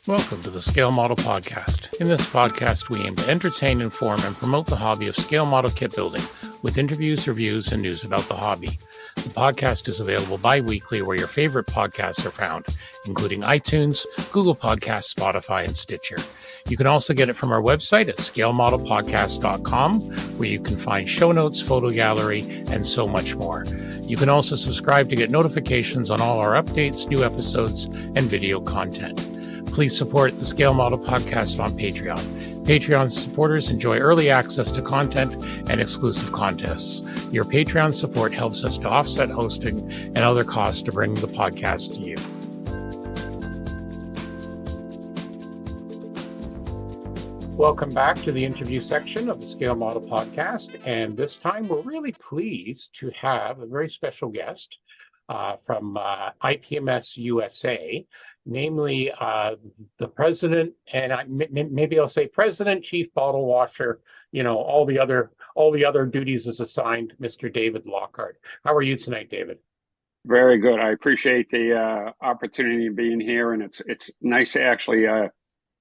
Welcome to the Scale Model Podcast. In this podcast, we aim to entertain, inform, and promote the hobby of scale model kit building with interviews, reviews, and news about the hobby. The podcast is available bi-weekly where your favorite podcasts are found, including iTunes, Google Podcasts, Spotify, and Stitcher. You can also get it from our website at scalemodelpodcast.com, where you can find show notes, photo gallery, and so much more. You can also subscribe to get notifications on all our updates, new episodes, and video content. Please support the Scale Model Podcast on Patreon. Patreon supporters enjoy early access to content and exclusive contests. Your Patreon support helps us to offset hosting and other costs to bring the podcast to you. Welcome back to the interview section of the Scale Model Podcast. And this time we're really pleased to have a very special guest from IPMS USA. Namely, the president, and maybe I'll say president, chief bottle washer, all the other duties is assigned, Mr. David Lockhart. How are you tonight, David? Very good. I appreciate the opportunity of being here, and it's nice to actually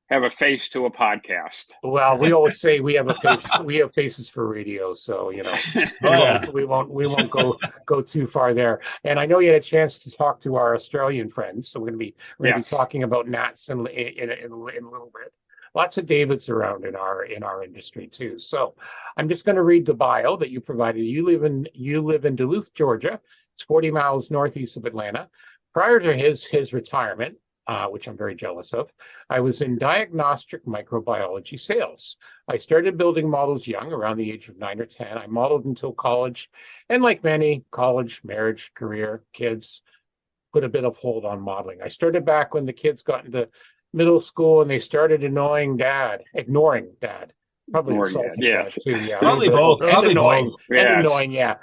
have a face to a podcast. Well, we always say we have a face. We have faces for radio, so we won't go too far there. And I know you had a chance to talk to our Australian friends, so we're going to be talking about gnats in a little bit. Lots of Davids around in our industry too. So I'm just going to read the bio that you provided. You live in Duluth, Georgia. It's 40 miles northeast of Atlanta. Prior to his retirement, which I'm very jealous of, I was in diagnostic microbiology sales. I started building models young, around the age of 9 or 10. I modeled until college, and like many, college, marriage, career, kids, put a bit of hold on modeling. I started back when the kids got into middle school and they started ignoring dad. Probably insulting dad too, yeah. Probably both. Annoying, yeah.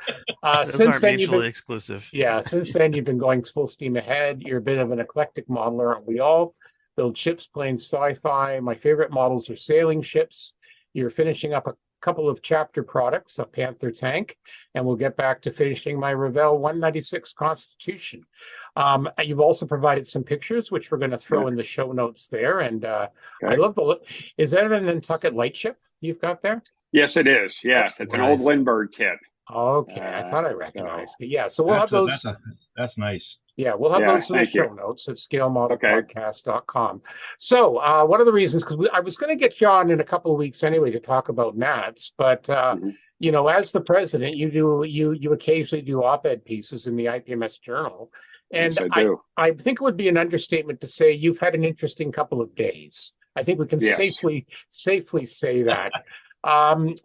Since then, mutually exclusive. Yeah, since then you've been going full steam ahead. You're a bit of an eclectic modeler, aren't we all? Build ships, planes, sci-fi. My favorite models are sailing ships. You're finishing up a couple of chapter products, a Panther tank, and we'll get back to finishing my Revell 196 Constitution. You've also provided some pictures, which we're going to throw in the show notes there. And I love is that an Nantucket lightship you've got there? Yes, it is. Yes, it's nice. An old Lindbergh kit. Okay, I thought I recognized it. Yeah, so we'll have those. That's nice. Yeah, we'll have those in the show notes at scalemodelpodcast.com. So one of the reasons, because I was going to get you on in a couple of weeks anyway to talk about gnats, but as the president, you occasionally do op-ed pieces in the IPMS Journal, and yes, I do. I think it would be an understatement to say you've had an interesting couple of days. I think we can safely say that.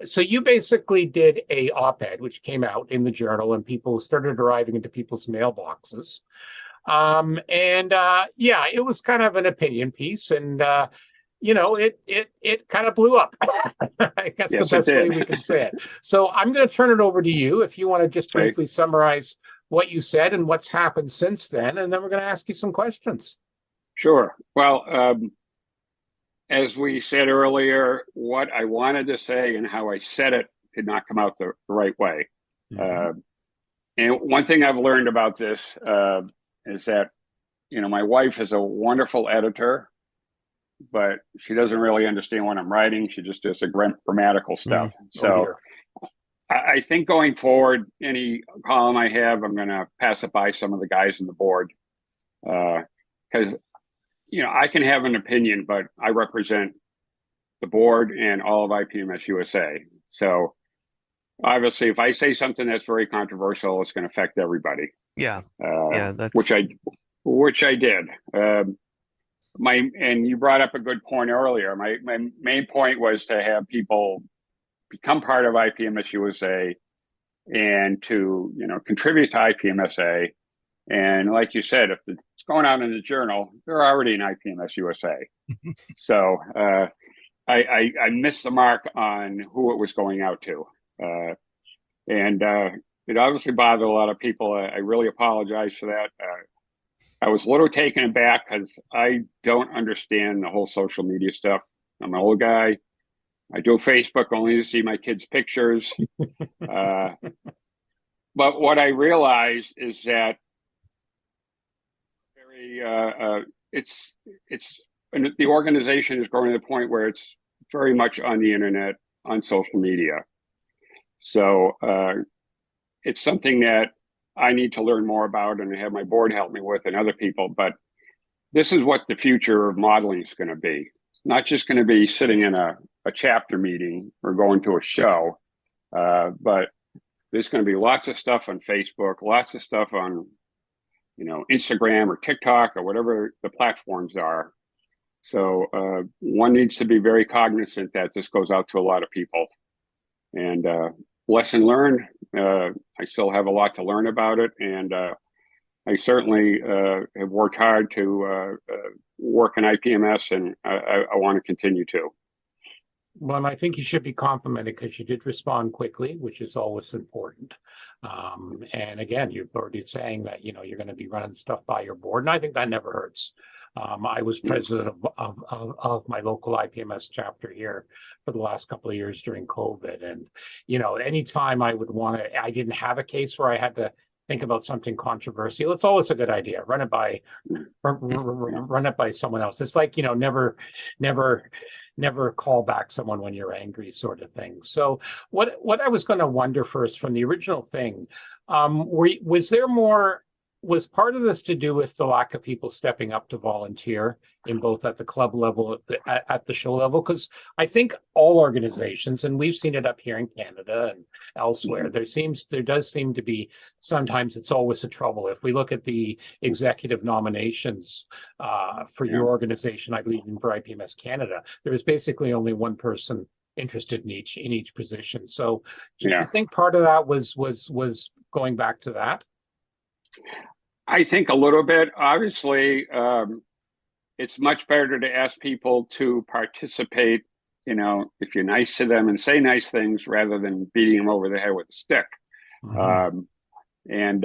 So you basically did a op-ed which came out in the journal, and people started arriving into people's mailboxes. It was kind of an opinion piece, and it kind of blew up. I guess the best way we can say it. So I'm going to turn it over to you if you want to just briefly summarize what you said and what's happened since then, and then we're going to ask you some questions. Sure. Well, as we said earlier, what I wanted to say and how I said it did not come out the right way. And one thing I've learned about this is that, my wife is a wonderful editor, but she doesn't really understand what I'm writing. She just does the grammatical stuff. I think going forward, any column I have, I'm going to pass it by some of the guys on the board because I can have an opinion, but I represent the board and all of IPMS USA. So obviously, if I say something that's very controversial, it's going to affect everybody. Yeah, that's which I did. And you brought up a good point earlier. My main point was to have people become part of IPMS USA and to contribute to IPMSA. And like you said, if it's going out in the journal, they're already in IPMS USA. So I missed the mark on who it was going out to. And it obviously bothered a lot of people. I really apologize for that. I was a little taken aback because I don't understand the whole social media stuff. I'm an old guy. I do Facebook only to see my kids' pictures. But what I realized is that it's and the organization is growing to the point where it's very much on the internet, on social media. So it's something that I need to learn more about and have my board help me with and other people. But this is what the future of modeling is going to be. Not just going to be sitting in a chapter meeting or going to a show, but there's going to be lots of stuff on Facebook, lots of stuff on, Instagram or TikTok or whatever the platforms are. So one needs to be very cognizant that this goes out to a lot of people. And lesson learned, I still have a lot to learn about it. And I certainly have worked hard to work in IPMS, and I want to continue to. Well, I think you should be complimented because you did respond quickly, which is always important. And again, you're already saying that, you're going to be running stuff by your board, and I think that never hurts. I was president of my local IPMS chapter here for the last couple of years during COVID. And, anytime I didn't have a case where I had to think about something controversial, it's always a good idea. Run it by someone else. It's like, never call back someone when you're angry, sort of thing. So what I was going to wonder first from the original thing, was part of this to do with the lack of people stepping up to volunteer in both at the club level, at the show level? Because I think all organizations, and we've seen it up here in Canada and elsewhere, there does seem to be, sometimes it's always a trouble. If we look at the executive nominations for your organization, I believe even for IPMS Canada, there was basically only one person interested in each position. So do you think part of that was going back to that? I think a little bit. Obviously, it's much better to ask people to participate, if you're nice to them and say nice things rather than beating them over the head with a stick. And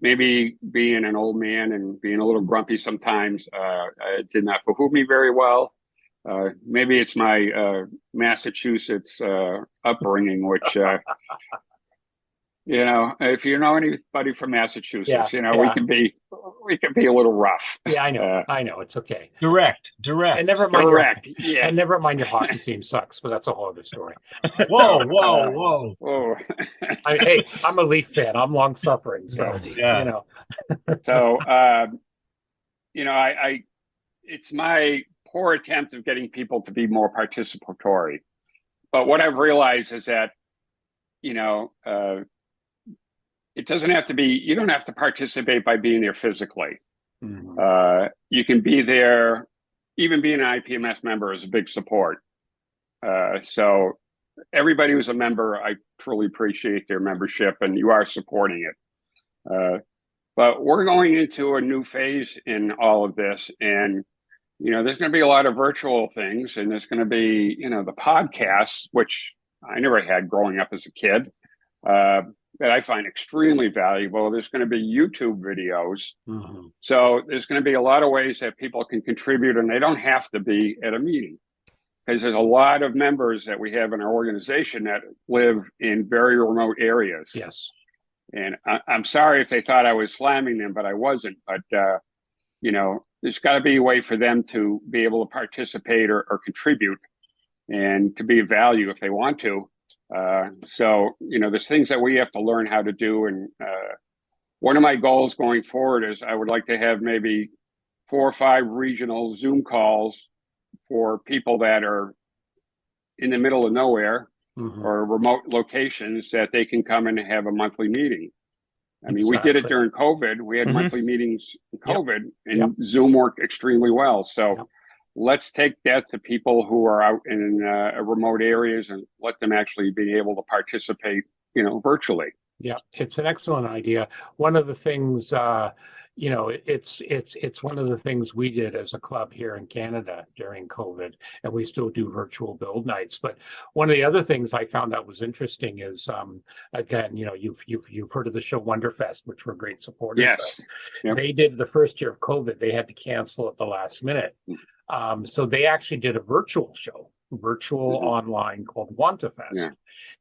maybe being an old man and being a little grumpy sometimes it did not behoove me very well. Maybe it's my Massachusetts upbringing, which... if you know anybody from Massachusetts, we can be a little rough. Yeah, I know. It's okay. Direct. And never mind. Correct. Yeah. And never mind your hockey team sucks, but that's a whole other story. Whoa. Hey, I'm a Leaf fan. I'm long suffering, so So it's my poor attempt of getting people to be more participatory. But what I've realized is that it doesn't have to be, you don't have to participate by being there physically. You can be there, even being an IPMS member is a big support. So everybody who's a member, I truly appreciate their membership, and you are supporting it. But we're going into a new phase in all of this, and there's going to be a lot of virtual things, and there's going to be the podcasts, which I never had growing up as a kid, that I find extremely valuable. There's going to be YouTube videos. So there's going to be a lot of ways that people can contribute, and they don't have to be at a meeting, because there's a lot of members that we have in our organization that live in very remote areas. Yes. And I'm sorry if they thought I was slamming them, but I wasn't. But, there's got to be a way for them to be able to participate or contribute and to be of value if they want to. So there's things that we have to learn how to do. And one of my goals going forward is I would like to have maybe 4 or 5 regional Zoom calls for people that are in the middle of nowhere or remote locations, that they can come and have a monthly meeting. I mean, we did it during COVID. We had monthly meetings in COVID, and Zoom worked extremely well. So let's take that to people who are out in remote areas and let them actually be able to participate, virtually. Yeah, it's an excellent idea. One of the things, it's one of the things we did as a club here in Canada during COVID, and we still do virtual build nights. But one of the other things I found that was interesting is, again, you've heard of the show Wonderfest, which we're great supporters. Yes, They did the first year of COVID. They had to cancel at the last minute. So they actually did a virtual show, online, called WandaFest.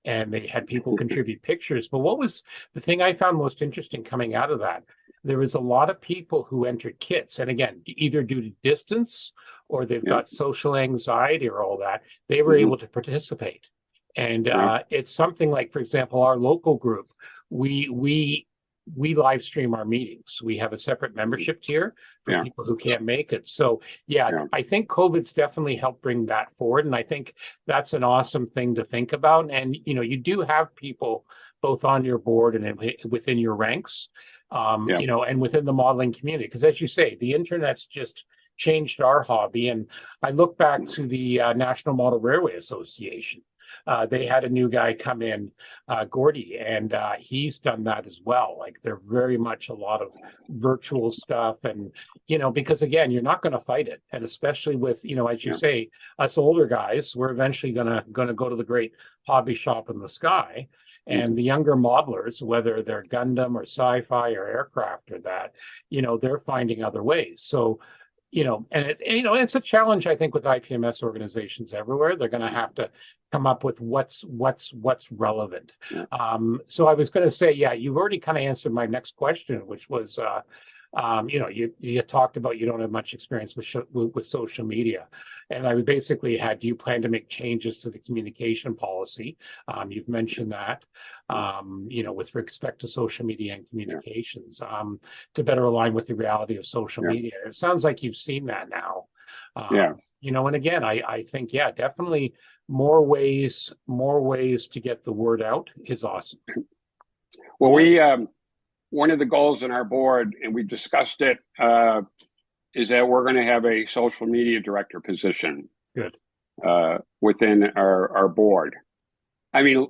And they had people contribute pictures. But what was the thing I found most interesting coming out of that? there was a lot of people who entered kits. And again, either due to distance or they've got social anxiety or all that, they were able to participate. And it's something like, for example, our local group, we live stream our meetings. We have a separate membership tier for people who can't make it. So I think COVID's definitely helped bring that forward. And I think that's an awesome thing to think about. And, you do have people both on your board and within your ranks, and within the modeling community. Because as you say, the internet's just changed our hobby. And I look back to the National Model Railway Association. They had a new guy come in, Gordy, and he's done that as well. Like they're very much a lot of virtual stuff, and because again, you're not going to fight it, and especially with as you say, us older guys, we're eventually gonna go to the great hobby shop in the sky, and the younger modelers, whether they're Gundam or sci-fi or aircraft or that, they're finding other ways. So. And it's a challenge, I think, with IPMS organizations everywhere. They're going to have to come up with what's relevant. So I was going to say, you've already kind of answered my next question, which was, you talked about you don't have much experience with social media, and I basically had, do you plan to make changes to the communication policy? You've mentioned that, with respect to social media and communications, to better align with the reality of social media. It sounds like you've seen that now. And again, I think, definitely more ways to get the word out is awesome. Well, we one of the goals in our board, and we discussed it, is that we're going to have a social media director position. Good. Within our board. I mean,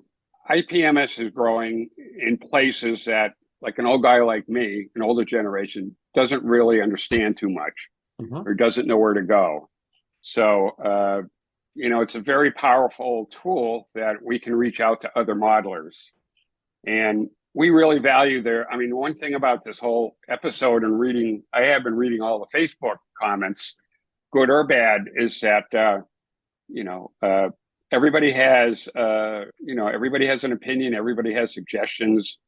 IPMS is growing in places that, like an old guy like me, an older generation, doesn't really understand too much or doesn't know where to go. So, it's a very powerful tool that we can reach out to other modelers. And we really value one thing about this whole episode and I have been reading all the Facebook comments, good or bad, is that, everybody has an opinion, everybody has suggestions,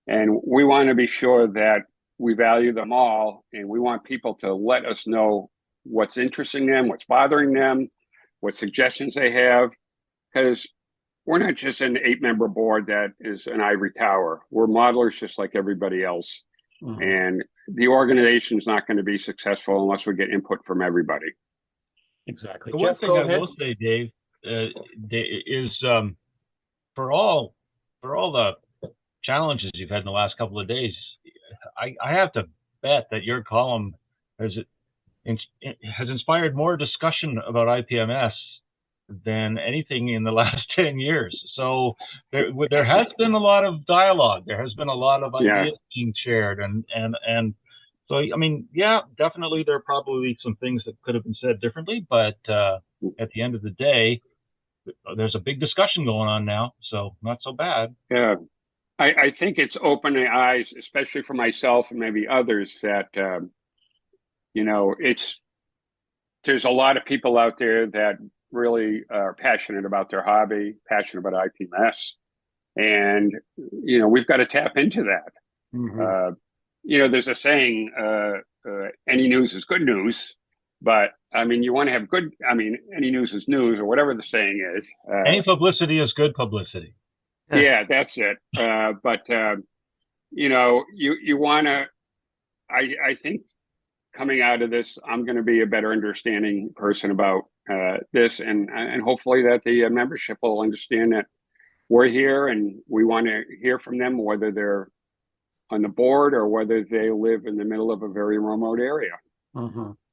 and we want to be sure that we value them all, and we want people to let us know what's interesting them, what's bothering them, what suggestions they have, because we're not just an 8-member board that is an ivory tower. We're modelers just like everybody else, and the organization is not going to be successful unless we get input from everybody. Exactly. The Jeff, one thing I will say, Dave, is for all the challenges you've had in the last couple of days, I have to bet that your column has inspired more discussion about IPMS than anything in the last 10 years. So there has been a lot of dialogue. There has been a lot of ideas being shared, and so, I mean, definitely there are probably some things that could have been said differently, but at the end of the day, there's a big discussion going on now, so not so bad. Yeah, I think it's opening eyes, especially for myself and maybe others, that there's a lot of people out there that really are passionate about their hobby, passionate about IPMS, and we've got to tap into that. There's a saying, any news is good news, but I mean, you want to have good, any news is news, or whatever the saying is. Any publicity is good publicity. Yeah, that's it. But you want to, I think coming out of this, I'm going to be a better understanding person about this, and hopefully that the membership will understand that we're here and we want to hear from them, whether they're on the board or whether they live in the middle of a very remote area.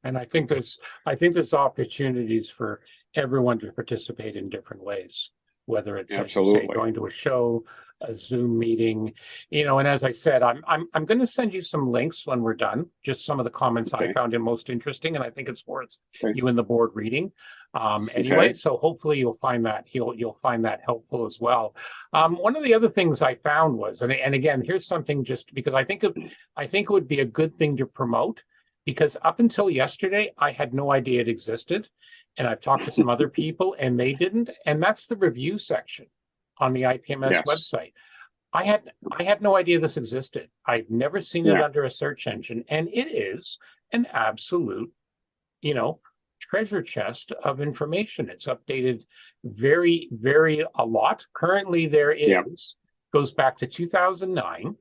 And I think there's opportunities for everyone to participate in different ways, whether it's like you say, going to a show, a Zoom meeting, and as I said, I'm going to send you some links when we're done, just some of the comments I found it most interesting, and I think it's worth you and the board reading. Anyway, so hopefully you'll find that you'll find that helpful as well. One of the other things I found was, and again, here's something just because I think it would be a good thing to promote, because up until yesterday, I had no idea it existed. And I've talked to some other people and they didn't. And that's the review section on the IPMS website. I had no idea this existed. I've never seen it under a search engine, and it is an absolute, treasure chest of information. It's updated very, very a lot. Currently, there is goes back to 2009,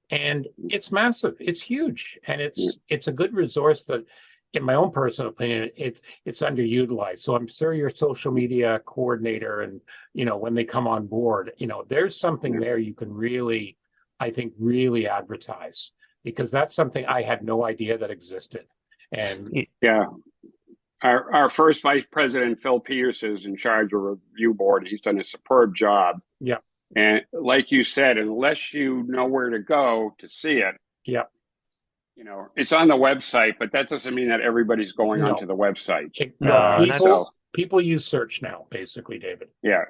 and it's massive. It's huge, and it's a good resource that, in my own personal opinion, it's underutilized. So I'm sure your social media coordinator and, when they come on board, there's something there you can really, I think, really advertise, because that's something I had no idea that existed. And our first vice president, Phil Pierce, is in charge of a review board. He's done a superb job. Yeah. And like you said, unless you know where to go to see it, it's on the website, but that doesn't mean that everybody's going onto the website. People use search now, basically, David. Yeah.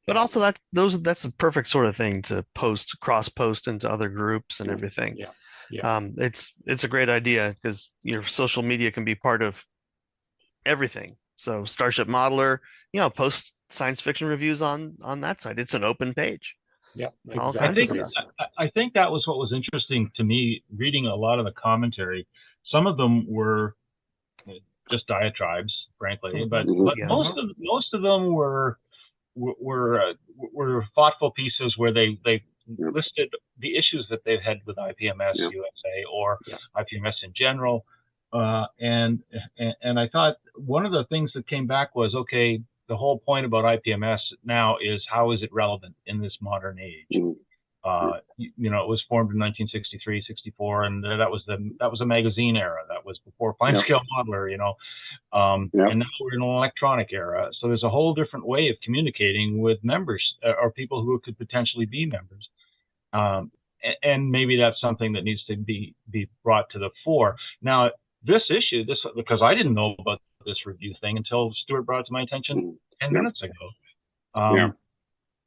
But also that's a perfect sort of thing to cross post into other groups and everything. It's a great idea, because your social media can be part of everything. So Starship Modeler, post science fiction reviews on that site. It's an open page. Yeah, exactly. I think that was what was interesting to me reading a lot of the commentary. Some of them were just diatribes, frankly, but most of them were thoughtful pieces where they listed the issues that they've had with IPMS USA or IPMS in general. And I thought one of the things that came back was, okay, the whole point about IPMS now is, how is it relevant in this modern age? It was formed in 1963, 64, and that was a magazine era. That was before Fine Scale Modeler, and now we're in an electronic era. So there's a whole different way of communicating with members or people who could potentially be members. And maybe that's something that needs to be brought to the fore. Now, this issue, because I didn't know about this review thing until Stuart brought it to my attention 10 minutes ago.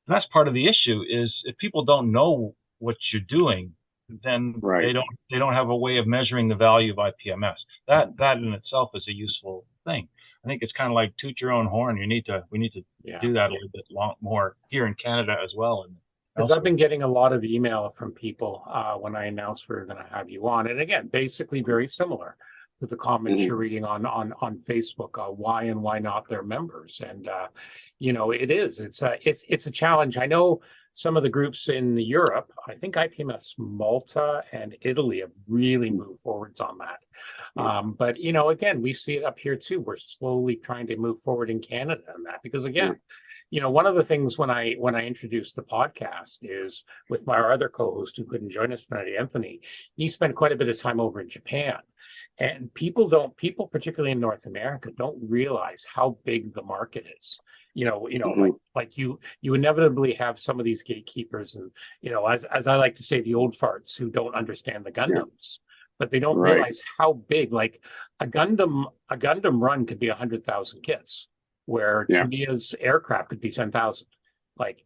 That's part of the issue, is if people don't know what you're doing, then they don't have a way of measuring the value of IPMS. That in itself is a useful thing. I think it's kind of like toot your own horn. We need to do that a little bit more here in Canada as well. Because I've been getting a lot of email from people when I announced we were going to have you on, and again, basically very similar to the comments you're reading on Facebook, why and why not they're members. And it's a challenge. I know some of the groups in Europe, I think IPMS Malta and Italy have really moved forwards on that. But again, we see it up here too. We're slowly trying to move forward in Canada on that, because again, one of the things when I introduced the podcast is with my other co-host who couldn't join us tonight, Anthony. He spent quite a bit of time over in Japan. And people, particularly in North America, don't realize how big the market is. Like you inevitably have some of these gatekeepers, and as I like to say, the old farts who don't understand the Gundams, but they don't realize how big. Like a Gundam run could be 100,000 kits, where Tamiya's aircraft could be 10,000.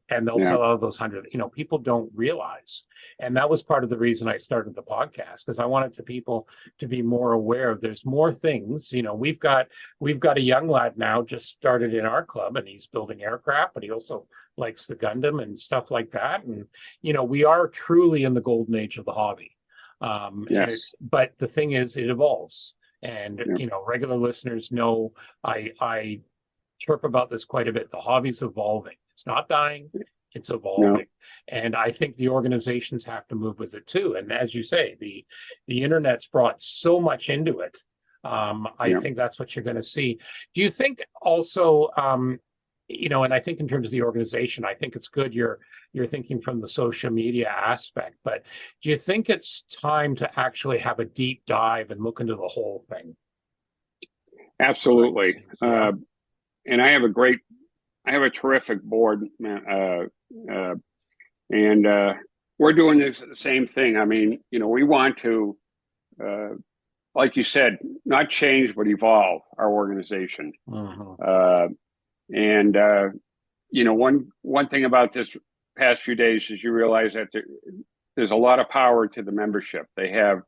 And they'll sell out of those 100. People don't realize. And that was part of the reason I started the podcast, because I wanted people to be more aware of there's more things. We've got a young lad now just started in our club, and he's building aircraft, but he also likes the Gundam and stuff like that. And, we are truly in the golden age of the hobby. But the thing is, it evolves. And, regular listeners know I chirp about this quite a bit. The hobby's evolving. It's not dying, it's evolving. And I think the organizations have to move with it too. And as you say, the internet's brought so much into it. I think that's what you're going to see. Do you think also, and I think in terms of the organization, I think it's good you're thinking from the social media aspect, but do you think it's time to actually have a deep dive and look into the whole thing? Absolutely. And I have a terrific board, and we're doing the same thing. I mean, we want to, like you said, not change, but evolve our organization. And one thing about this past few days is you realize that there's a lot of power to the membership. They have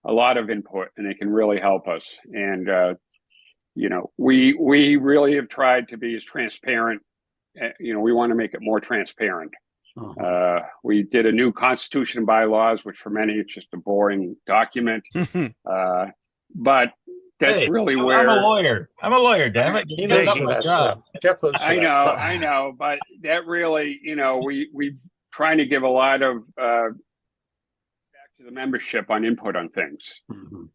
a lot of input, and they can really help us. And we really have tried to be as transparent. We want to make it more transparent. We did a new constitution and bylaws, which for many it's just a boring document. But that's really where I'm a lawyer. I'm a lawyer, damn it. He lives for that stuff. Jeff lives for I that know, stuff. I know, but that really, we've trying to give a lot of back to the membership on input on things.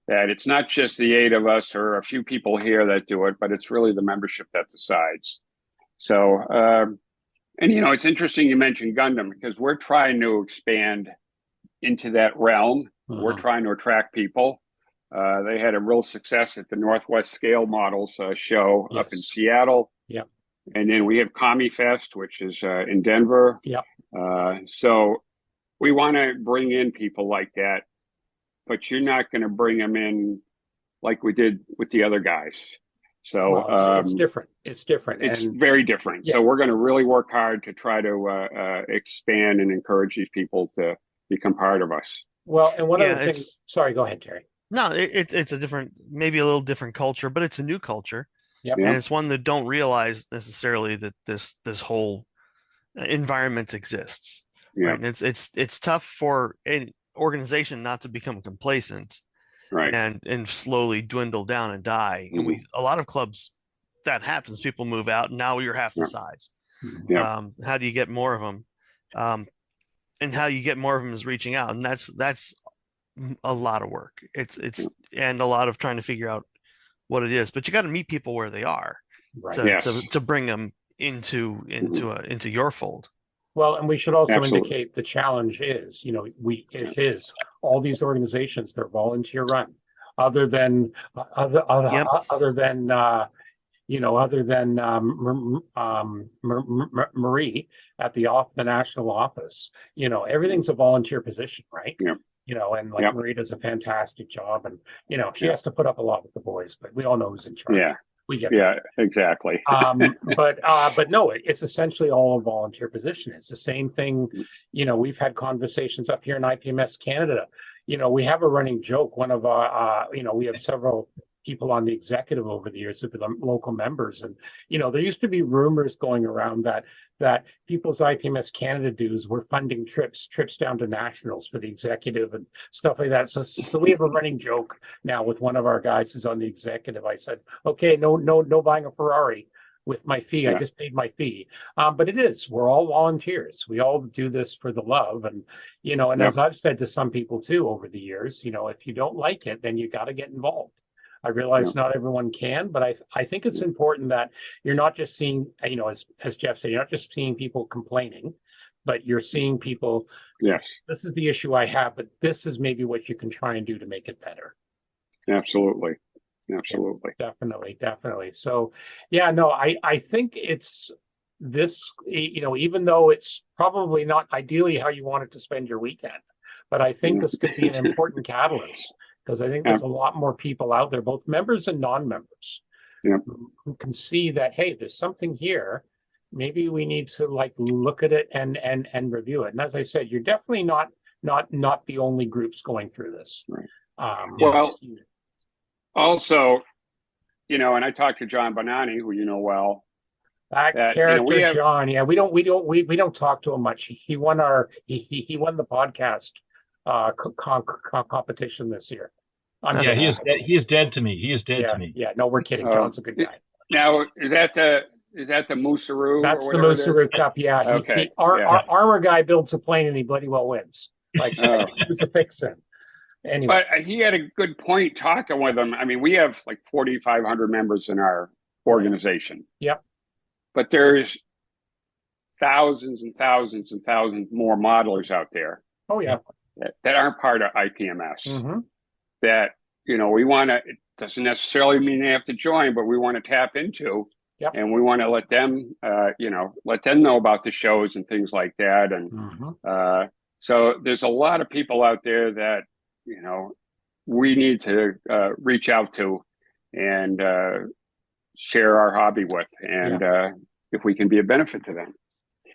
That it's not just the 8 of us or a few people here that do it, but it's really the membership that decides. So, and it's interesting you mentioned Gundam, because we're trying to expand into that realm. We're trying to attract people. They had a real success at the Northwest Scale Models show up in Seattle. Yep. And then we have Commie Fest, which is in Denver. Yep. So we want to bring in people like that, but you're not going to bring them in like we did with the other guys. So it's different. It's different. It's very different. So we're going to really work hard to try to expand and encourage these people to become part of us. Well, and one other thing. Sorry, go ahead, Terry. No, it's a different, maybe a little different culture, but it's a new culture. Yep. And it's one that don't realize necessarily that this whole environment exists. Yeah. Right? And it's tough for an organization not to become complacent, right, and slowly dwindle down and die. And a lot of clubs, that happens. People move out, and now you're half the size. How do you get more of them? And how you get more of them is reaching out, and that's a lot of work. It's and a lot of trying to figure out what it is. But you got to meet people where they are, to bring them into your fold. Well, and we should also indicate the challenge is, it is all these organizations, they're volunteer run. Other than Marie at the national office, everything's a volunteer position, right? Yeah. And Marie does a fantastic job, and she has to put up a lot with the boys, but we all know who's in charge. Yeah. We get exactly. But no, it's essentially all a volunteer position. It's the same thing. We've had conversations up here in IPMS Canada. We have a running joke. One of we have several people on the executive over the years who've been local members, and there used to be rumors going around that people's IPMS Canada dues were funding trips down to nationals for the executive and stuff like that. So we have a running joke now with one of our guys who's on the executive. I said, okay, no buying a Ferrari with my fee. I just paid my fee. But we're all volunteers. We all do this for the love. And, as I've said to some people too over the years, if you don't like it, then you got to get involved. I realize not everyone can, but I think it's important that you're not just seeing, as Jeff said, you're not just seeing people complaining, but you're seeing people. Yes. Say, this is the issue I have, but this is maybe what you can try and do to make it better. Absolutely. Yeah, definitely. So, I think it's this, even though it's probably not ideally how you wanted to spend your weekend, but I think this could be an important catalyst. Because I think there's a lot more people out there, both members and non-members, who can see that, hey, there's something here. Maybe we need to look at it and review it. And as I said, you're definitely not the only groups going through this. Right. Also, and I talked to John Bonanni, who you know well. That character, John. Yeah, we don't talk to him much. He won he won the podcast competition this year. He is dead to me. He is dead to me. Yeah, no, we're kidding. John's a good guy. Now, is that the Moosaroo? That's the Moosaroo Cup. Yeah. Okay. Our armor guy builds a plane and he bloody well wins. It's a fix-in. Anyway, but he had a good point talking with him. I mean, we have 4,500 members in our organization. Yep. But there's thousands and thousands and thousands more modelers out there. Oh yeah. That aren't part of IPMS. That we want to. It doesn't necessarily mean they have to join, but we want to tap into. Yep. And we want to let them, let them know about the shows and things like that. And so there's a lot of people out there that we need to reach out to and share our hobby with, and if we can be a benefit to them.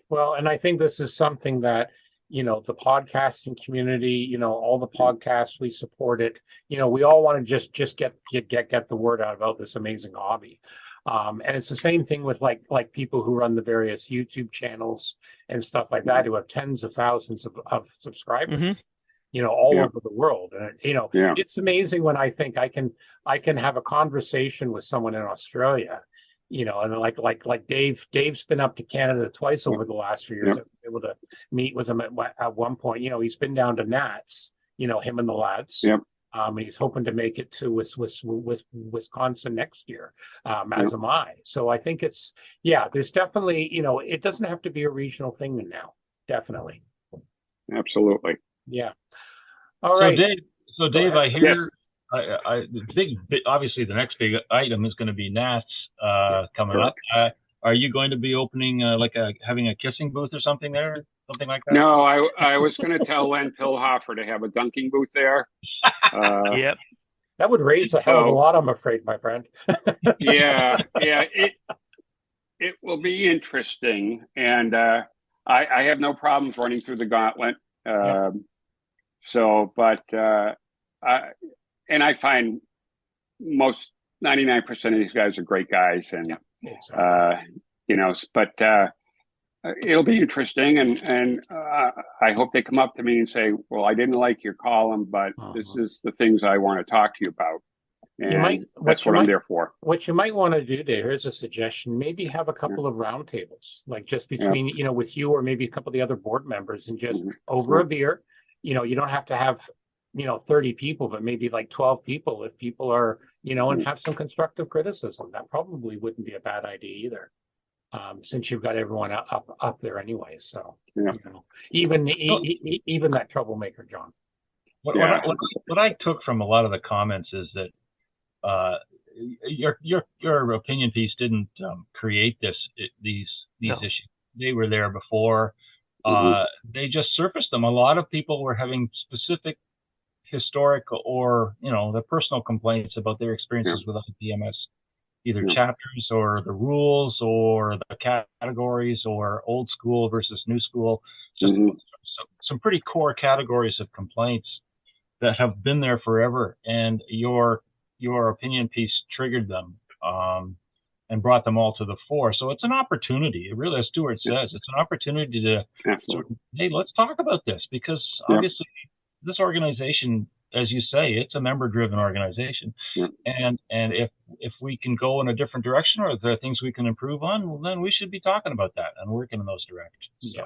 Well, and I think this is something that the podcasting community, all the podcasts, we support it. We all want to just get the word out about this amazing hobby. And it's the same thing with like people who run the various YouTube channels and stuff like that, who have tens of thousands of subscribers. Mm-hmm. All over the world. And Yeah. it's amazing when I think I can have a conversation with someone in Australia, and like Dave's been up to Canada twice over the last few years. I've been able to meet with him at one point. He's been down to Nats, him and the lads. Yep. And he's hoping to make it to with Wisconsin next year, as am I. So I think there's definitely, it doesn't have to be a regional thing now. Definitely. Absolutely. Yeah. All right. So Dave, I hear, Yes. I obviously the next big item is going to be Nats coming up. Are you going to be opening having a kissing booth or something there, something like that? No, I was going to tell Len Pilhofer to have a dunking booth there. Yep. That would raise a hell of a lot, I'm afraid, my friend. Yeah. It will be interesting, and I have no problems running through the gauntlet. I find most 99% of these guys are great guys, and it'll be interesting, and I hope they come up to me and say, well, I didn't like your column, but this is the things I want to talk to you about. And that's what I'm there for. What you might want to do there, here's a suggestion, maybe have a couple of roundtables, like just between, with you or maybe a couple of the other board members, and just over a beer. You don't have to have, 30 people, but maybe like 12 people if people are, and have some constructive criticism. That probably wouldn't be a bad idea either. Since you've got everyone up there anyway. So, even that troublemaker, John. What I took from a lot of the comments is that your opinion piece didn't create these issues. They were there before. They just surfaced them. A lot of people were having specific historical or the personal complaints about their experiences with IPMS, either chapters or the rules or the categories or old school versus new school. Just some pretty core categories of complaints that have been there forever, and your opinion piece triggered them and brought them all to the fore. So it's an opportunity. It really, as Stuart says, it's an opportunity to hey, let's talk about this, because obviously this organization, as you say, it's a member-driven organization, and if we can go in a different direction, or if there are things we can improve on, well, then we should be talking about that and working in those directions. Yeah.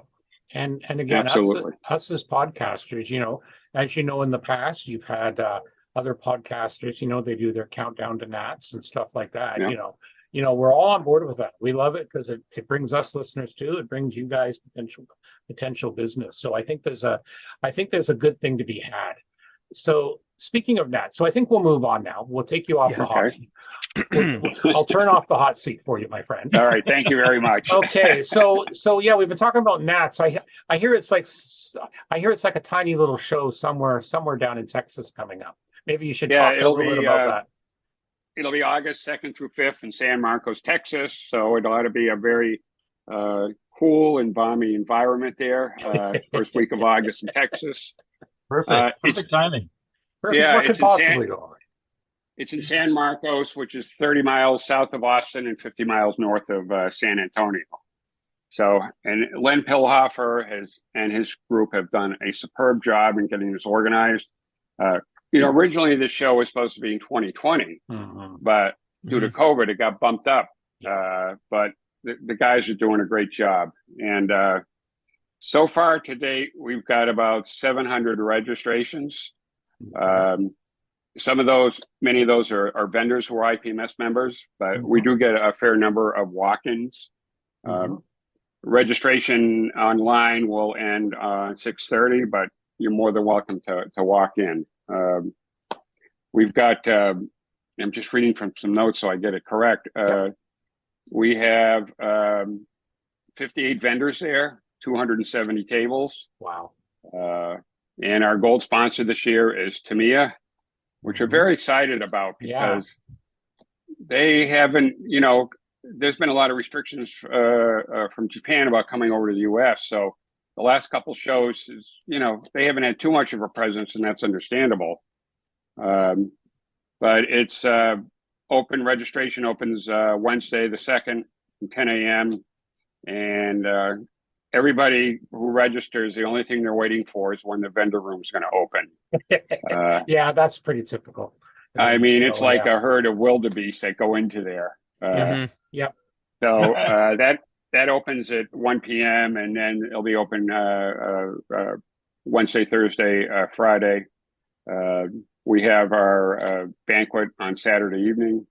And again, us as podcasters, as in the past, you've had other podcasters, they do their countdown to Nats and stuff like that. We're all on board with that. We love it because it brings us listeners too. It brings you guys potential business. So I think there's a good thing to be had. So speaking of Nats, so I think we'll move on now. We'll take you off the hot seat. I'll turn off the hot seat for you, my friend. All right. Thank you very much. Okay. So yeah, we've been talking about Nats. I hear it's like a tiny little show somewhere down in Texas coming up. Maybe you should talk a little bit about that. It'll be August 2nd through 5th in San Marcos, Texas. So it ought to be a very cool and balmy environment there. First week of August in Texas. Perfect timing. What could possibly go on? It's in San Marcos, which is 30 miles south of Austin and 50 miles north of San Antonio. So, and Len Pilhofer and his group have done a superb job in getting this organized. Originally this show was supposed to be in 2020, but due to COVID, it got bumped up. But the guys are doing a great job. And so far to date, we've got about 700 registrations. Many of those are vendors who are IPMS members, but we do get a fair number of walk-ins. Registration online will end on 6:30, but you're more than welcome to walk in. We've got, I'm just reading from some notes so I get it correct. We have 58 vendors there, 270 tables. Wow. And our gold sponsor this year is Tamiya, which we're very excited about because they haven't, there's been a lot of restrictions from Japan about coming over to the US. So the last couple shows is, they haven't had too much of a presence, and that's understandable. But it's registration opens Wednesday the 2nd at 10 a.m. And everybody who registers, the only thing they're waiting for is when the vendor room is going to open. Yeah, that's pretty typical. I mean, it's like a herd of wildebeest that go into there. Yep. So that opens at 1 p.m. and then it'll be open Wednesday, Thursday, Friday. We have our banquet on Saturday evening.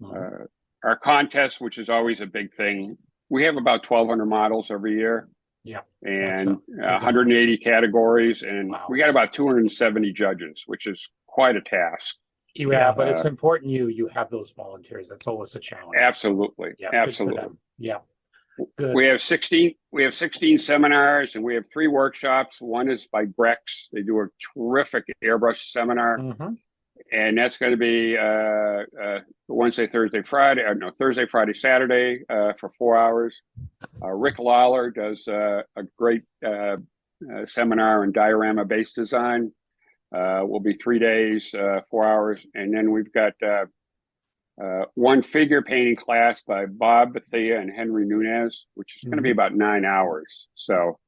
Our contest, which is always a big thing. We have about 1,200 models every year. Yeah. And 180 categories. And we got about 270 judges, which is quite a task. Yeah, but it's important you have those volunteers. That's always a challenge. Absolutely. Yeah, absolutely. Yeah. Good. We have 16 seminars and we have 3 workshops. One is by Brex. They do a terrific airbrush seminar. And that's going to be Wednesday, Thursday, Friday. Thursday, Friday, Saturday for 4 hours. Rick Lawler does a great seminar in diorama-based design. Will be 3 days, 4 hours, and then we've got one figure painting class by Bob Bethia and Henry Nunez, which is going to be about 9 hours. So,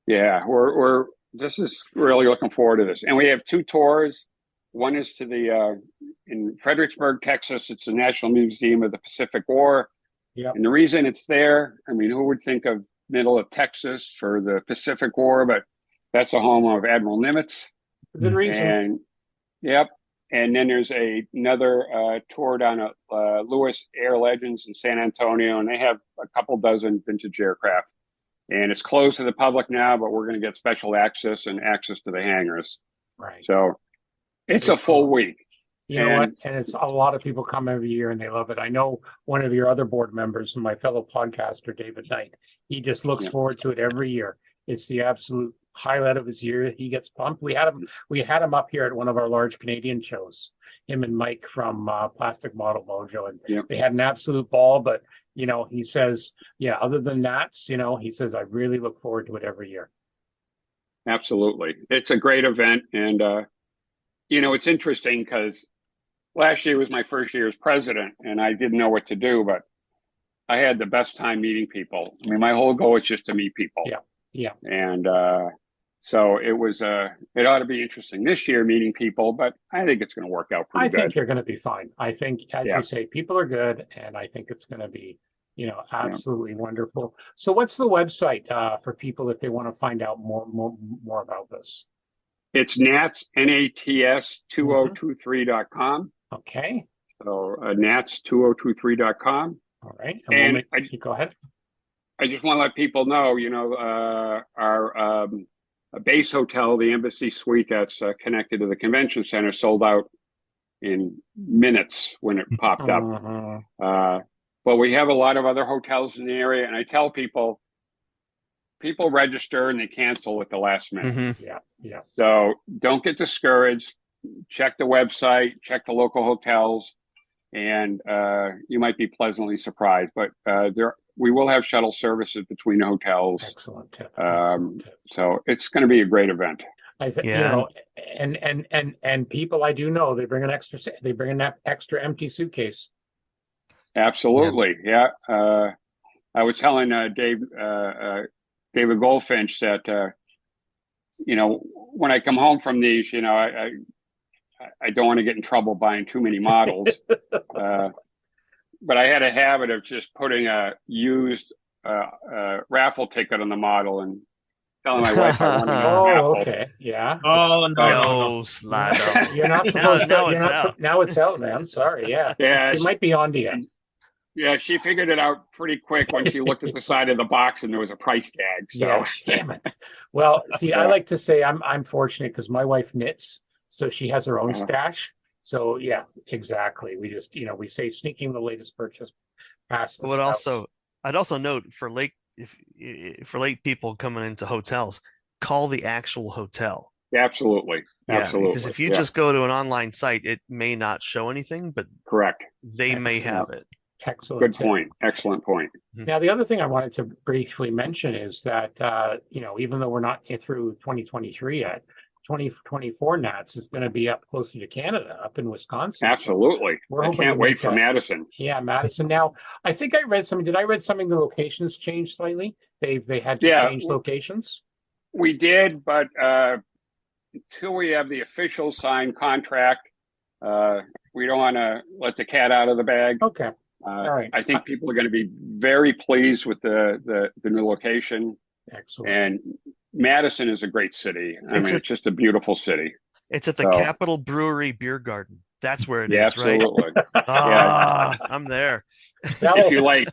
yeah, we're this is really looking forward to this. And we have 2 tours. One is to the in Fredericksburg, Texas. It's the National Museum of the Pacific War. Yeah. And the reason it's there, I mean, who would think of middle of Texas for the Pacific War? But that's the home of Admiral Nimitz. Good reason. And yep. And then there's another tour down at Lewis Air Legends in San Antonio, and they have a couple dozen vintage aircraft. And it's closed to the public now, but we're going to get special access and access to the hangars. Right. So it's a full week. You know what? And it's a lot of people come every year and they love it. I know one of your other board members and my fellow podcaster, David Knight, he just looks forward to it every year. It's the absolute highlight of his year. He gets pumped. We had him up here at one of our large Canadian shows, him and Mike from Plastic Model Mojo, and they had an absolute ball. But you know, he says, other than that, he says, I really look forward to it every year. Absolutely. It's a great event. And, it's interesting because last year was my first year as president and I didn't know what to do, but I had the best time meeting people. I mean, my whole goal is just to meet people. Yeah. And so it was, it ought to be interesting this year meeting people, but I think it's going to work out pretty good. I think you're going to be fine. I think, as you say, people are good, and I think it's going to be, absolutely wonderful. So what's the website for people if they want to find out more about this? It's NATS, N-A-T-S 2023.com. Okay. So NATS 2023.com. All right. And go ahead. I just want to let people know, our base hotel, the Embassy Suite that's connected to the convention center, sold out in minutes when it popped up. But we have a lot of other hotels in the area, and I tell people register and they cancel at the last minute. Yeah. So don't get discouraged. Check the website, check the local hotels, and you might be pleasantly surprised. But we will have shuttle services between the hotels. Excellent tip. So it's going to be a great event. I think and people I do know they bring an extra empty suitcase. Absolutely, yeah. I was telling David Goldfinch that when I come home from these, I don't want to get in trouble buying too many models. But I had a habit of just putting a used raffle ticket on the model and telling my wife I wanted a raffle. Okay, yeah. Oh no, Slado. You're not supposed to. Now it's out, man. Sorry. Yeah. She might be on to you. Yeah, she figured it out pretty quick when she looked at the side of the box and there was a price tag. So yeah, damn it. Well, see, I like to say I'm fortunate because my wife knits, so she has her own stash. So yeah, exactly. We just we say sneaking the latest purchase past the I'd also note for late people coming into hotels, call the actual hotel. Absolutely. Because if you just go to an online site, it may not show anything, but correct. They may have it. Excellent. Good point. Excellent point. Now, the other thing I wanted to briefly mention is that, even though we're not through 2023 yet, 2024 Nats is going to be up closer to Canada, up in Wisconsin. Absolutely. So I can't wait for Madison. Yeah, Madison. Now, I think I read something. Did I read something? The locations changed slightly. They had to change locations. We did, but until we have the official signed contract, we don't want to let the cat out of the bag. Okay. All right. I think people are going to be very pleased with the new location. Excellent. And Madison is a great city. It's just a beautiful city. It's at the Capitol Brewery Beer Garden. That's where it is, absolutely. Right? I'm there. If you like,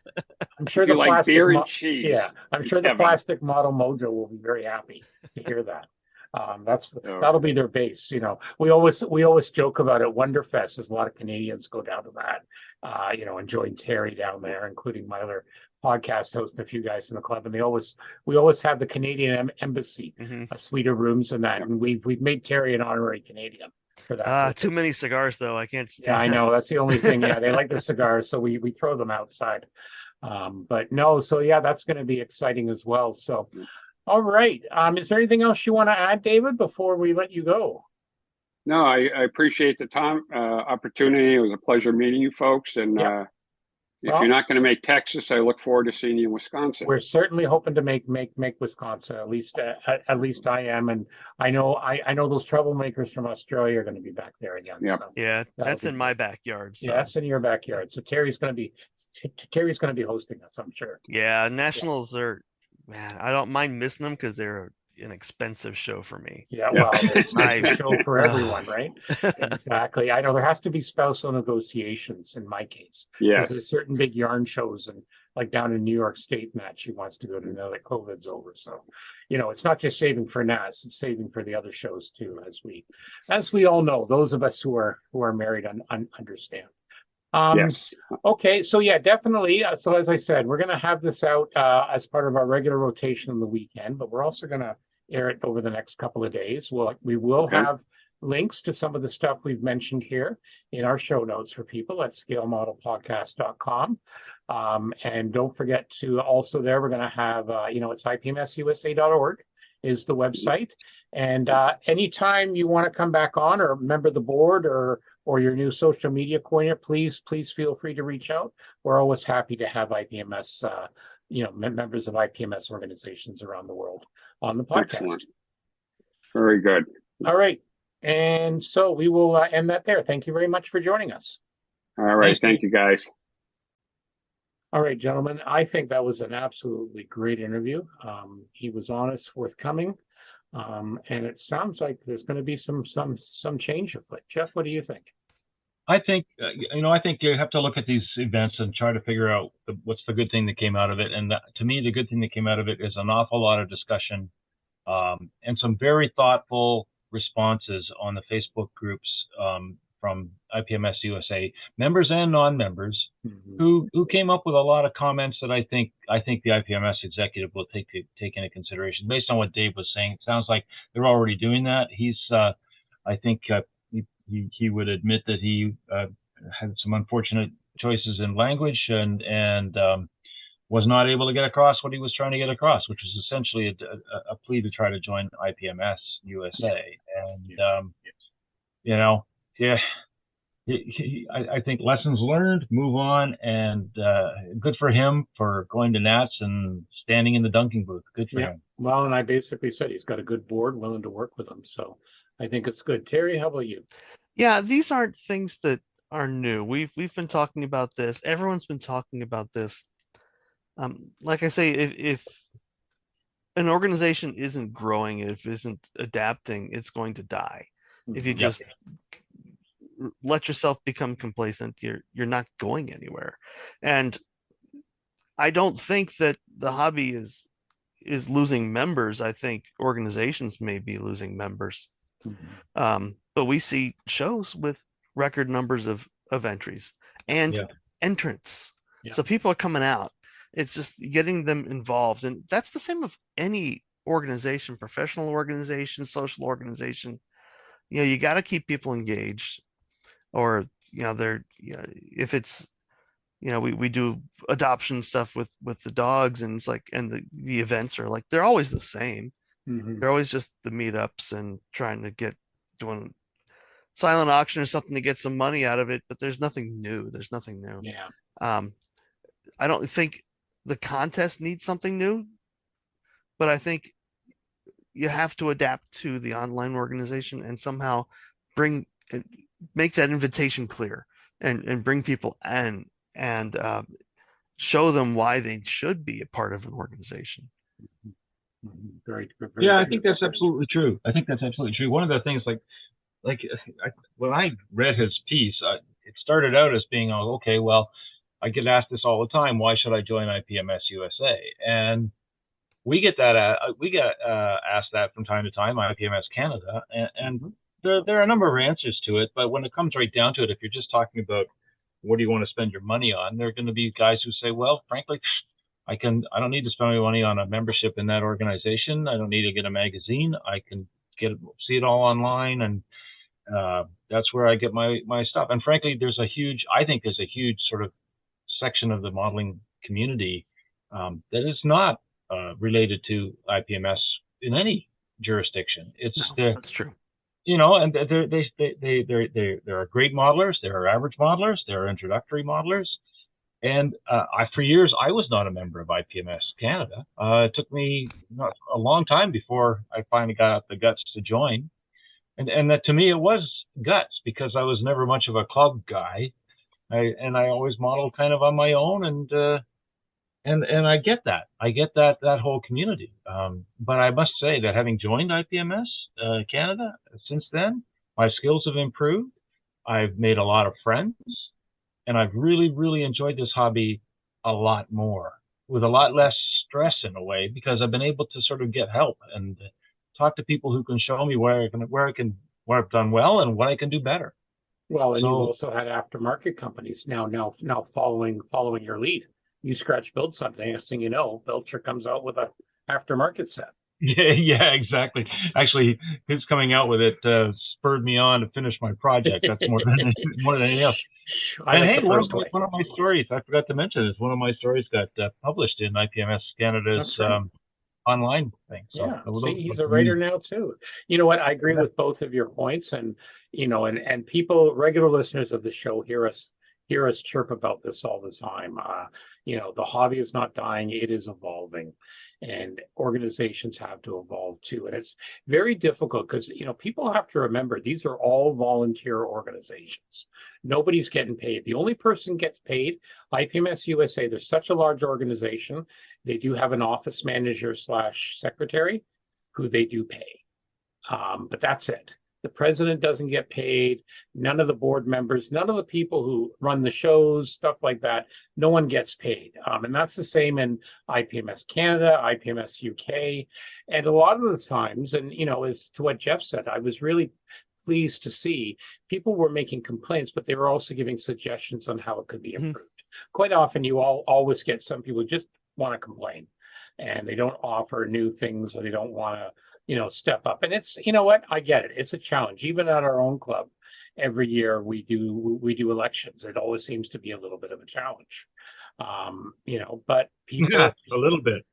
I'm sure the like beer and cheese. Yeah, I'm sure the Plastic Model Mojo will be very happy to hear that. That'll be their base. We always joke about it. Wonderfest. There's a lot of Canadians go down to that. Enjoying Terry down there, including my other podcast host and a few guys in the club. And we always have the Canadian Embassy, a suite of rooms and that. And we've made Terry an honorary Canadian for that. Too many cigars though. I can't stand. Yeah, I know. That's the only thing. Yeah, they like the cigars, so we throw them outside. But no, so yeah, that's going to be exciting as well. So. All right. Is there anything else you want to add, David, before we let you go? No, I appreciate the time, opportunity. It was a pleasure meeting you folks. And if you're not going to make Texas, I look forward to seeing you in Wisconsin. We're certainly hoping to make Wisconsin. At least I am, and I know those troublemakers from Australia are going to be back there again. Yeah, so yeah, that's in my backyard. So. Yeah, that's in your backyard. So Terry's going to be hosting us, I'm sure. Yeah, Nationals are. Man, I don't mind missing them because they're an expensive show for me. Yeah, well, it's a show for everyone, right? Exactly. I know there has to be spousal negotiations in my case. Yes. There's certain big yarn shows and like down in New York State and that she wants to go to now that COVID's over. So, it's not just saving for NAS, it's saving for the other shows too, as we all know, those of us who are married understand. Yes. Okay, so yeah, definitely. So as I said, we're going to have this out as part of our regular rotation on the weekend, but we're also going to air it over the next couple of days. We will have links to some of the stuff we've mentioned here in our show notes for people at scalemodelpodcast.com. And don't forget to also there, we're going to have, it's IPMSUSA.org is the website. And anytime you want to come back on or member the board or your new social media coordinator, please feel free to reach out. We're always happy to have IPMS, members of IPMS organizations around the world on the podcast. Excellent. Very good. All right. And so we will end that there. Thank you very much for joining us. All right. Thank you, guys. All right, gentlemen. I think that was an absolutely great interview. He was honest, forthcoming. And it sounds like there's going to be some change afoot. Jeff, what do you think? I think I think you have to look at these events and try to figure out what's the good thing that came out of it. And to me, the good thing that came out of it is an awful lot of discussion and some very thoughtful responses on the Facebook groups from IPMS USA members and non-members who came up with a lot of comments that I think the IPMS executive will take into consideration based on what Dave was saying. It sounds like they're already doing that. He's I think he would admit that he had some unfortunate choices in language and was not able to get across what he was trying to get across, which was essentially a plea to try to join IPMS USA. And I think lessons learned, move on, and good for him for going to Nats and standing in the dunking booth. Good for him. Well, and I basically said he's got a good board willing to work with him. So I think it's good. Terry, how about you? Yeah, these aren't things that are new. We've been talking about this. Everyone's been talking about this. Like I say, if an organization isn't growing, if it isn't adapting, it's going to die. If you just let yourself become complacent, you're not going anywhere. And I don't think that the hobby is losing members. I think organizations may be losing members. But we see shows with record numbers of entries and entrants. So people are coming out. It's just getting them involved. And that's the same of any organization, professional organization, social organization. You got to keep people engaged. Or if it's we do adoption stuff with the dogs, and it's like, and the events are like they're always the same. They're always just the meetups and trying to doing silent auction or something to get some money out of it, but there's nothing new. There's nothing new. Yeah. I don't think the contest needs something new, but I think you have to adapt to the online organization and somehow bring make that invitation clear and bring people in and show them why they should be a part of an organization. Very, very Yeah, I true. think that's absolutely true. I think that's absolutely true. One of the things, when I read his piece, it started out as being, oh, okay, well, I get asked this all the time. Why should I join IPMS USA? And we get asked that from time to time, IPMS Canada, and there are a number of answers to it. But when it comes right down to it, if you're just talking about what do you want to spend your money on, there are going to be guys who say, well, frankly, I don't need to spend my money on a membership in that organization. I don't need to get a magazine. I can see it all online, and that's where I get my stuff. And frankly, I think there's a huge sort of section of the modeling community that is not related to IPMS in any jurisdiction. That's true. And there are great modelers, there are average modelers, there are introductory modelers. And for years, I was not a member of IPMS Canada. It took me a long time before I finally got up the guts to join. And that, to me, it was guts, because I was never much of a club guy. I always modeled kind of on my own, and I get that. I get that whole community. But I must say that having joined IPMS Canada since then, my skills have improved. I've made a lot of friends, and I've really, really enjoyed this hobby a lot more, with a lot less stress in a way, because I've been able to sort of get help and talk to people who can show me where I've done well and what I can do better. Well, and you also had aftermarket companies now following your lead. You scratch build something, next thing you know, Belcher comes out with a aftermarket set. Yeah, exactly. Actually, his coming out with it spurred me on to finish my project. That's more than anything else. One of my stories, I forgot to mention, is one of my stories got published in IPMS Canada's online thing. So yeah, he's a writer now too. You know what? I agree with both of your points, and and people, regular listeners of the show, hear us chirp about this all the time. The hobby is not dying; it is evolving, and organizations have to evolve too. And it's very difficult because people have to remember these are all volunteer organizations. Nobody's getting paid. The only person gets paid, IPMS USA. They're such a large organization. They do have an office manager / secretary who they do pay. But that's it. The president doesn't get paid. None of the board members, none of the people who run the shows, stuff like that, no one gets paid. And that's the same in IPMS Canada, IPMS UK. And a lot of the times, and as to what Jeff said, I was really pleased to see people were making complaints, but they were also giving suggestions on how it could be improved. Quite often, you always get some people who just want to complain, and they don't offer new things, or they don't want to step up. And it's, what, I get it. It's a challenge. Even at our own club, every year we do elections. It always seems to be a little bit of a challenge. But people, a little bit,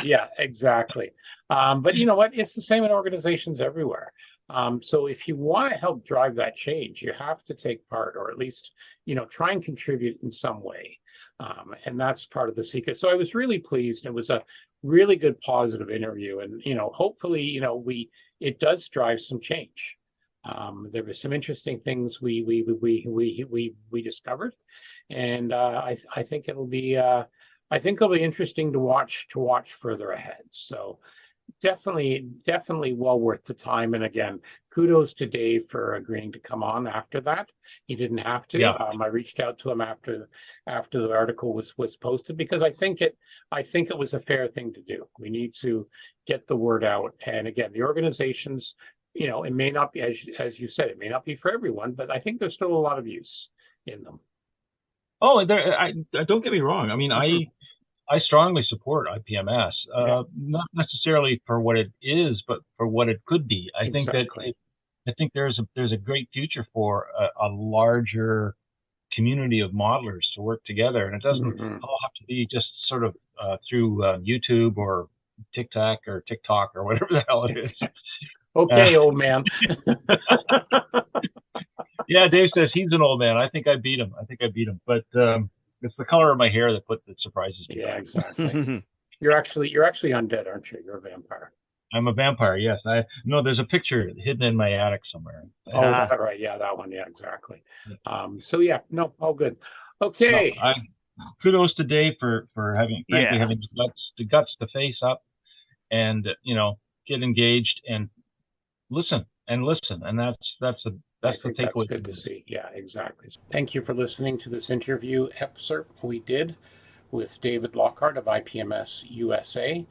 yeah, exactly. But you know what? It's the same in organizations everywhere. So if you want to help drive that change, you have to take part, or at least, try and contribute in some way. And that's part of the secret. So I was really pleased. It was a really good, positive interview, and hopefully, it does drive some change. There were some interesting things we discovered, and I think it'll be interesting to watch further ahead. So definitely well worth the time. And again, kudos to Dave for agreeing to come on after that. He didn't have to. Yeah. I reached out to him after the article was posted, because I think it was a fair thing to do. We need to get the word out. And again, the organizations, it may not be, as you said, it may not be for everyone, but I think there's still a lot of use in them. Oh, don't get me wrong. I mean, I strongly support IPMS, not necessarily for what it is, but for what it could be. I think there's a great future for a larger community of modelers to work together, and it doesn't all have to be just sort of through YouTube or TikTok or TikTok or whatever the hell it is. Okay, old man. Yeah, Dave says he's an old man. I think I beat him. But it's the color of my hair that surprises me. Yeah, exactly. You're actually undead, aren't you? You're a vampire. I'm a vampire. Yes. There's a picture hidden in my attic somewhere. Oh, right. Yeah, that one. Yeah, exactly. So yeah, no, all good. Okay. No, kudos to Dave for having the guts to face up and get engaged and listen, and that's the takeaway. That's good to see. Yeah, exactly. Thank you for listening to this interview excerpt we did with David Lockhart of IPMS USA.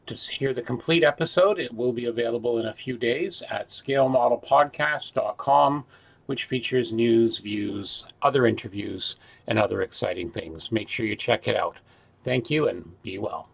To hear the complete episode, it will be available in a few days at scalemodelpodcast.com, which features news, views, other interviews, and other exciting things. Make sure you check it out. Thank you and be well.